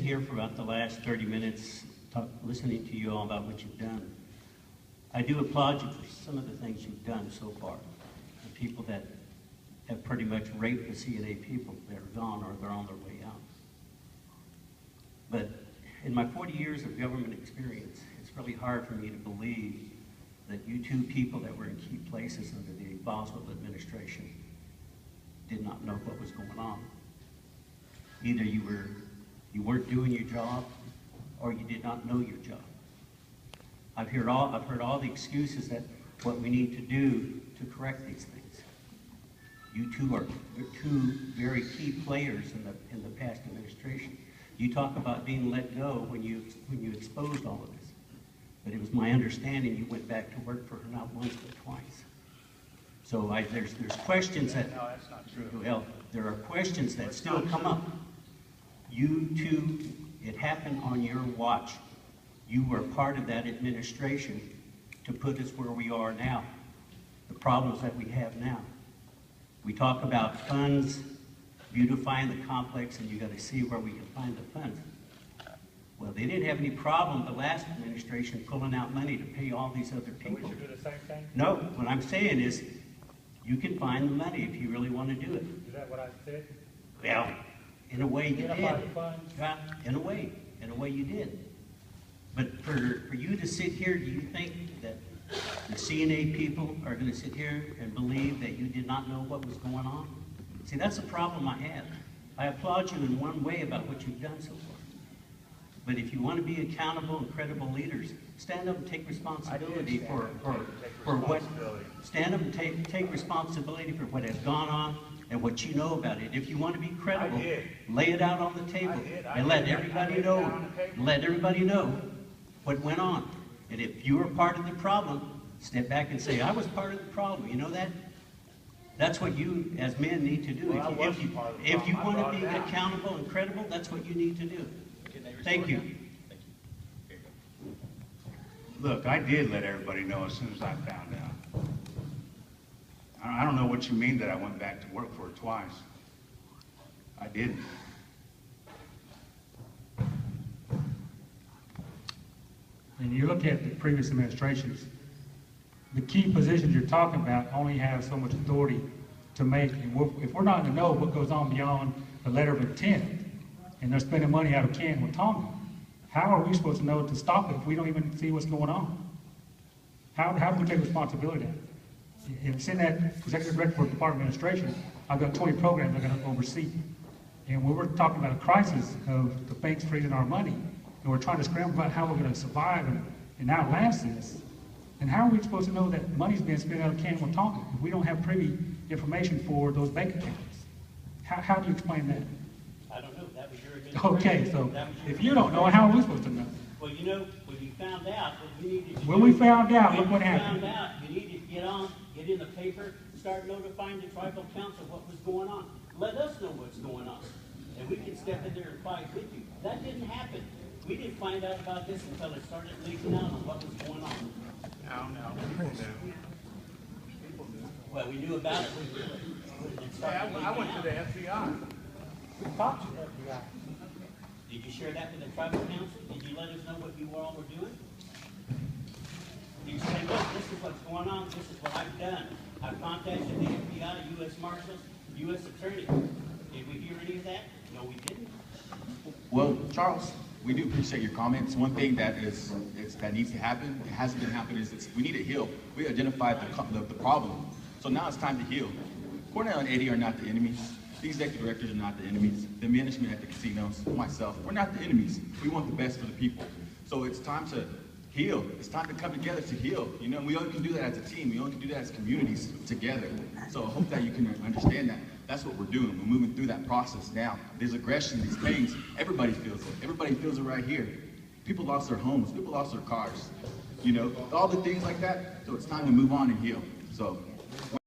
here for about the last 30 minutes listening to you all about what you've done. I do applaud you for some of the things you've done so far. The people that have pretty much raped the CNA people that are gone or they're on their way out. But in my 40 years of government experience, it's really hard for me to believe that you two people that were in key places under the Boswell administration did not know what was going on. Either you weren't doing your job or you did not know your job. I've heard all the excuses that what we need to do to correct these things. You two are two very key players in the past administration. You talk about being let go when you exposed all of this. But it was my understanding you went back to work for her not once but twice. So there's questions that no, that's not true. Well, there are questions that still come up. You two, it happened on your watch. You were part of that administration to put us where we are now. The problems that we have now. We talk about funds, beautifying the complex, and you got to see where we can find the funds. Well, they didn't have any problem the last administration pulling out money to pay all these other people. So we should do the same thing? No, what I'm saying is you can find the money if you really want to do it. Is that what I said? Well, in a way you did. Identify the funds? Yeah, in a way you did. But for you to sit here, do you think that the CNA people are going to sit here and believe that you did not know what was going on? See, that's a problem I have. I applaud you in one way about what you've done so far. But if you want to be accountable and credible leaders, stand up and take responsibility for what. Stand up and take responsibility for what has gone on and what you know about it. If you want to be credible, lay it out on the table and let everybody know. Let everybody know what went on. And if you were part of the problem, step back and say, I was part of the problem. You know that? That's what you as men need to do. Well, if you want to be accountable and credible, that's what you need to do. Thank you. Look, I did let everybody know as soon as I found out. I don't know what you mean that I went back to work for it twice. I didn't. And you look at the previous administrations, the key positions you're talking about only have so much authority to make. And if we're not going to know what goes on beyond the letter of intent, and they're spending money out of can with Tommy, how are we supposed to know to stop it if we don't even see what's going on? How do we take responsibility? If it's in that executive director for Department of Administration, I've got 20 programs I'm going to oversee. And when we're talking about a crisis of the banks freezing our money, and we're trying to scramble about how we're going to survive and outlast this, and how are we supposed to know that money's being spent out of can with Tommy if we don't have privy information for those bank accounts? How do you explain that? I don't know. That was your administration. Okay, so if you don't know, how are we supposed to know? Well, you know, when you found out, what you needed to When we found out, look what happened. When you found out, you needed to get in the paper, start notifying the tribal council what was going on. Let us know what's going on. And we can step in there and fight with you. That didn't happen. We didn't find out about this until it started leaking out on what was going on. No, people knew. People knew. Well, we knew about it. I went to the FBI. We talked to the FBI. Did you share that with the tribal council? Did you let us know what you all were doing? Did you say, look, this is what's going on, this is what I've done. I've contacted the FBI, U.S. Marshals, U.S. Attorney. Did we hear any of that? No, we didn't. Well, Charles, we do appreciate your comments. One thing that needs to happen, it hasn't been happening, is we need to heal. We identified the problem. So now it's time to heal. Cornell and Eddie are not the enemies. The executive directors are not the enemies. The management at the casinos, myself, we're not the enemies. We want the best for the people. So it's time to heal. It's time to come together to heal. You know, we only can do that as a team. We only can do that as communities together. So I hope that you can understand that. That's what we're doing. We're moving through that process now. There's aggression, these things. Everybody feels it. Everybody feels it right here. People lost their homes. People lost their cars. You know, all the things like that. So it's time to move on and heal. So.